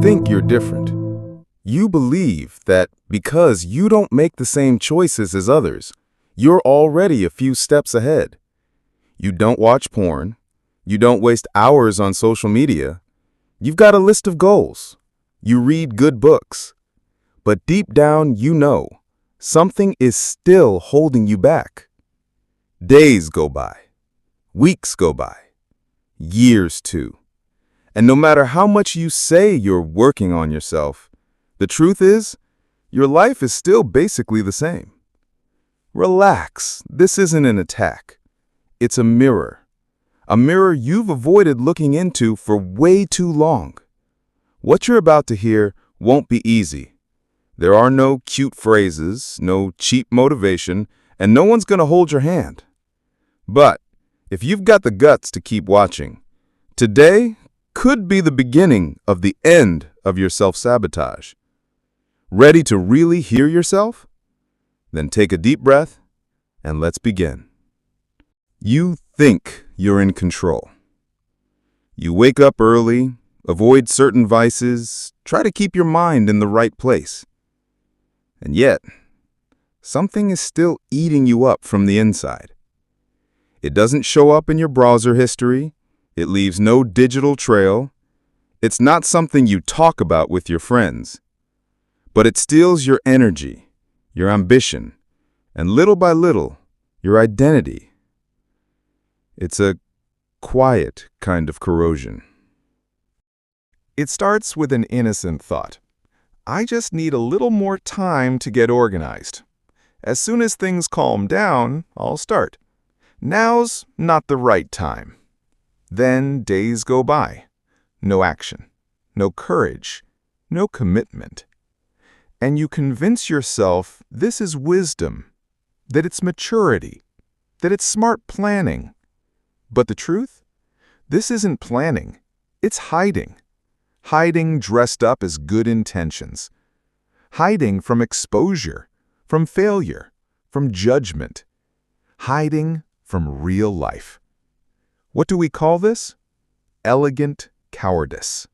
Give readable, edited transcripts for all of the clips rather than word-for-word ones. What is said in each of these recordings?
think you're different. You believe that because you don't make the same choices as others, you're already a few steps ahead. You don't watch porn. You don't waste hours on social media. You've got a list of goals. You read good books. But deep down, you know, something is still holding you back. Days go by. Weeks go by. Years too. And no matter how much you say you're working on yourself, the truth is, your life is still basically the same. Relax. This isn't an attack. It's a mirror. A mirror you've avoided looking into for way too long. What you're about to hear won't be easy. There are no cute phrases, no cheap motivation, and no one's going to hold your hand. But if you've got the guts to keep watching, today could be the beginning of the end of your self-sabotage. Ready to really hear yourself? Then take a deep breath and let's begin. You think you're in control. You wake up early, avoid certain vices, try to keep your mind in the right place. And yet, something is still eating you up from the inside. It doesn't show up in your browser history. It leaves no digital trail. It's not something you talk about with your friends. But it steals your energy, your ambition, and little by little, your identity. It's a quiet kind of corrosion. It starts with an innocent thought. I just need a little more time to get organized. As soon as things calm down, I'll start. Now's not the right time. Then days go by. No action, no courage, no commitment. And you convince yourself this is wisdom, that it's maturity, that it's smart planning. But the truth? This isn't planning. It's hiding. Hiding dressed up as good intentions. Hiding from exposure, from failure, from judgment. Hiding from real life. What do we call this? Elegant cowardice.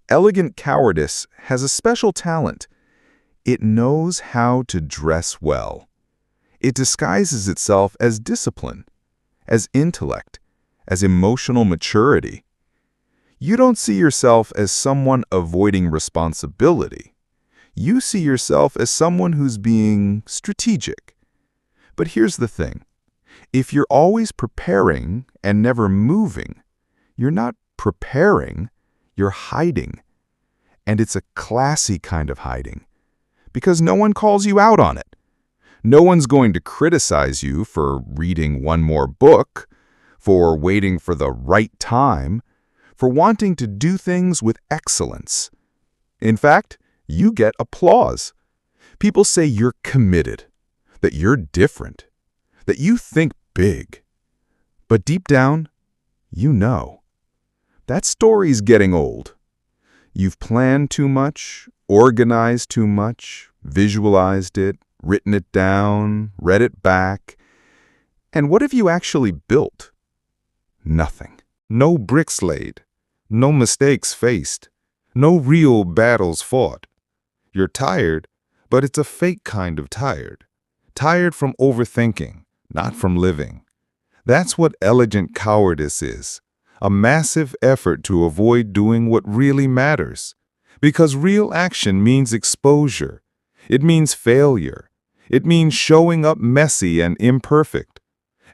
Elegant cowardice has a special talent. It knows how to dress well. It disguises itself as discipline, as intellect, as emotional maturity. You don't see yourself as someone avoiding responsibility. You see yourself as someone who's being strategic. But here's the thing. If you're always preparing and never moving, you're not preparing, you're hiding. And it's a classy kind of hiding, because no one calls you out on it. No one's going to criticize you for reading one more book, for waiting for the right time, for wanting to do things with excellence. In fact, you get applause. People say you're committed, that you're different, that you think big. But deep down, you know. That story's getting old. You've planned too much, organized too much, visualized it, written it down, read it back. And what have you actually built? Nothing. No bricks laid. No mistakes faced. No real battles fought. You're tired, but it's a fake kind of tired. Tired from overthinking, not from living. That's what elegant cowardice is. A massive effort to avoid doing what really matters. Because real action means exposure. It means failure. It means showing up messy and imperfect.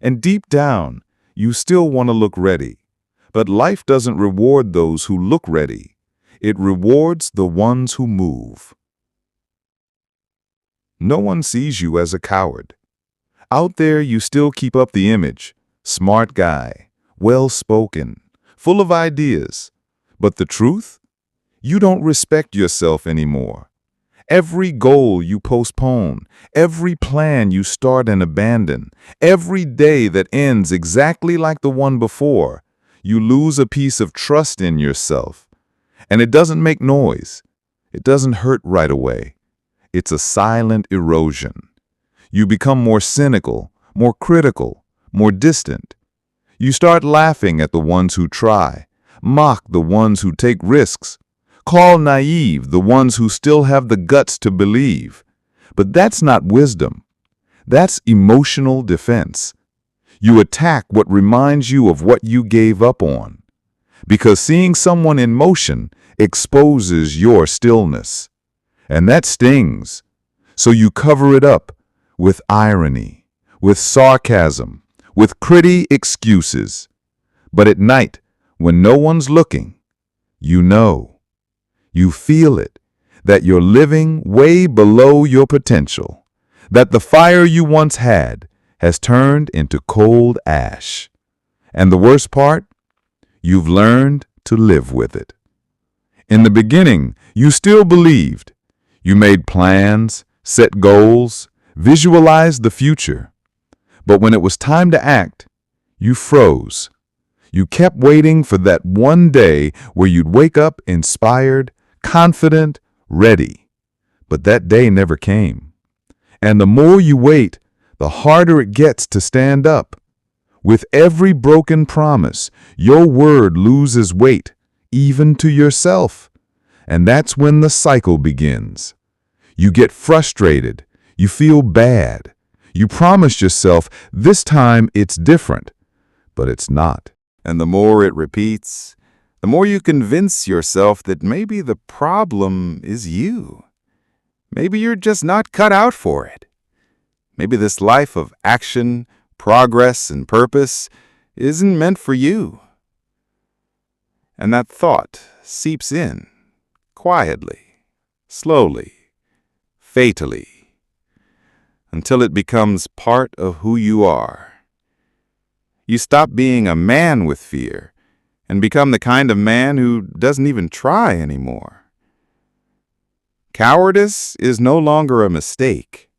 And deep down, you still want to look ready. But life doesn't reward those who look ready. It rewards the ones who move. No one sees you as a coward. Out there, you still keep up the image. Smart guy. Well-spoken, full of ideas. But the truth? You don't respect yourself anymore. Every goal you postpone, every plan you start and abandon, every day that ends exactly like the one before, you lose a piece of trust in yourself. And it doesn't make noise. It doesn't hurt right away. It's a silent erosion. You become more cynical, more critical, more distant. You start laughing at the ones who try, mock the ones who take risks, Call naive the ones who still have the guts to believe. But that's not wisdom. That's emotional defense. You attack what reminds you of what you gave up on. Because seeing someone in motion exposes your stillness. And that stings. So you cover it up with irony, with sarcasm, with pretty excuses. But at night, when no one's looking, you know, you feel it, that you're living way below your potential, that the fire you once had has turned into cold ash. And the worst part? You've learned to live with it. In the beginning, you still believed. You made plans, set goals, visualized the future. But when it was time to act, you froze. You kept waiting for that one day where you'd wake up inspired, confident, ready. But that day never came. And the more you wait, the harder it gets to stand up. With every broken promise, your word loses weight, even to yourself. And that's when the cycle begins. You get frustrated. You feel bad. You promise yourself this time it's different, but it's not. And the more it repeats, the more you convince yourself that maybe the problem is you. Maybe you're just not cut out for it. Maybe this life of action, progress, and purpose isn't meant for you. And that thought seeps in, quietly, slowly, fatally, until it becomes part of who you are. You stop being a man with fear and become the kind of man who doesn't even try anymore. Cowardice is no longer a mistake.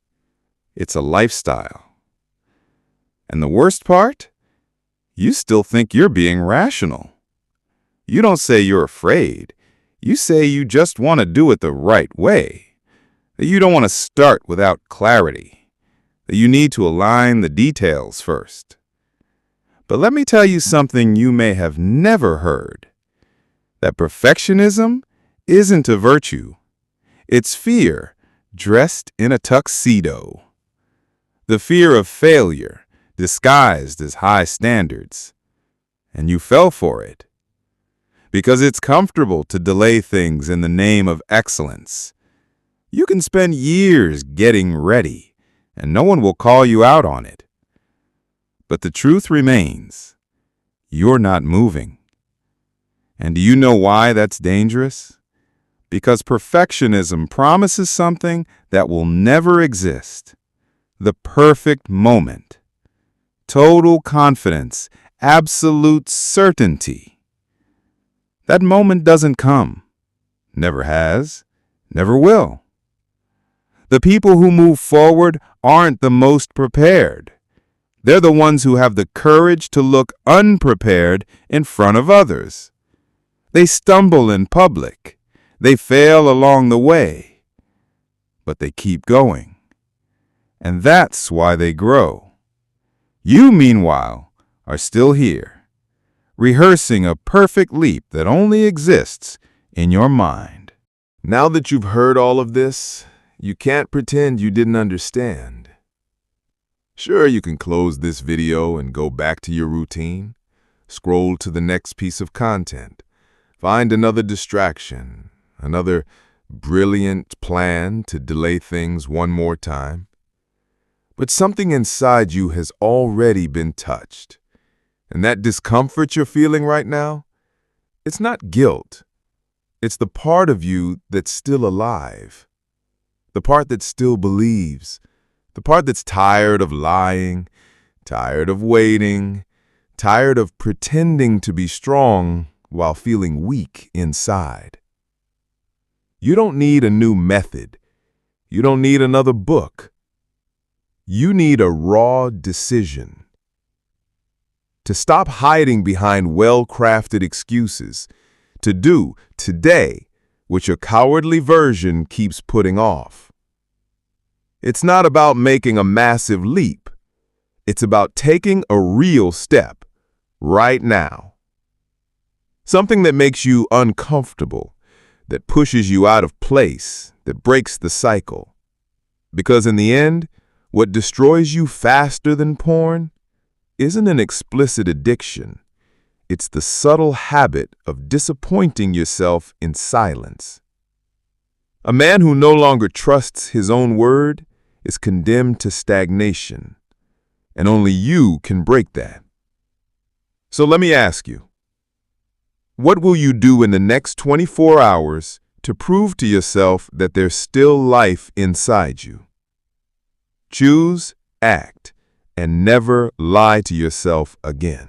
It's a lifestyle. And the worst part? You still think you're being rational. You don't say you're afraid. You say you just want to do it the right way. That you don't want to start without clarity. That you need to align the details first. But let me tell you something you may have never heard. That perfectionism isn't a virtue. It's fear dressed in a tuxedo. The fear of failure disguised as high standards. And you fell for it. Because it's comfortable to delay things in the name of excellence. You can spend years getting ready, and no one will call you out on it. But the truth remains, you're not moving. And do you know why that's dangerous? Because perfectionism promises something that will never exist. The perfect moment. Total confidence, absolute certainty. That moment doesn't come. Never has, never will. The people who move forward aren't the most prepared. They're the ones who have the courage to look unprepared in front of others. They stumble in public. They fail along the way. But they keep going. And that's why they grow. You, meanwhile, are still here, rehearsing a perfect leap that only exists in your mind. Now that you've heard all of this, you can't pretend you didn't understand. Sure, you can close this video and go back to your routine, scroll to the next piece of content, find another distraction, another brilliant plan to delay things one more time. But something inside you has already been touched. And that discomfort you're feeling right now, it's not guilt. It's the part of you that's still alive. The part that still believes. The part that's tired of lying, tired of waiting, tired of pretending to be strong while feeling weak inside. You don't need a new method. You don't need another book. You need a raw decision. To stop hiding behind well-crafted excuses. To do today what your cowardly version keeps putting off. It's not about making a massive leap. It's about taking a real step right now. Something that makes you uncomfortable, that pushes you out of place, that breaks the cycle. Because in the end, what destroys you faster than porn isn't an explicit addiction. It's the subtle habit of disappointing yourself in silence. A man who no longer trusts his own word is condemned to stagnation, and only you can break that. So let me ask you, what will you do in the next 24 hours to prove to yourself that there's still life inside you? Choose, act, and never lie to yourself again.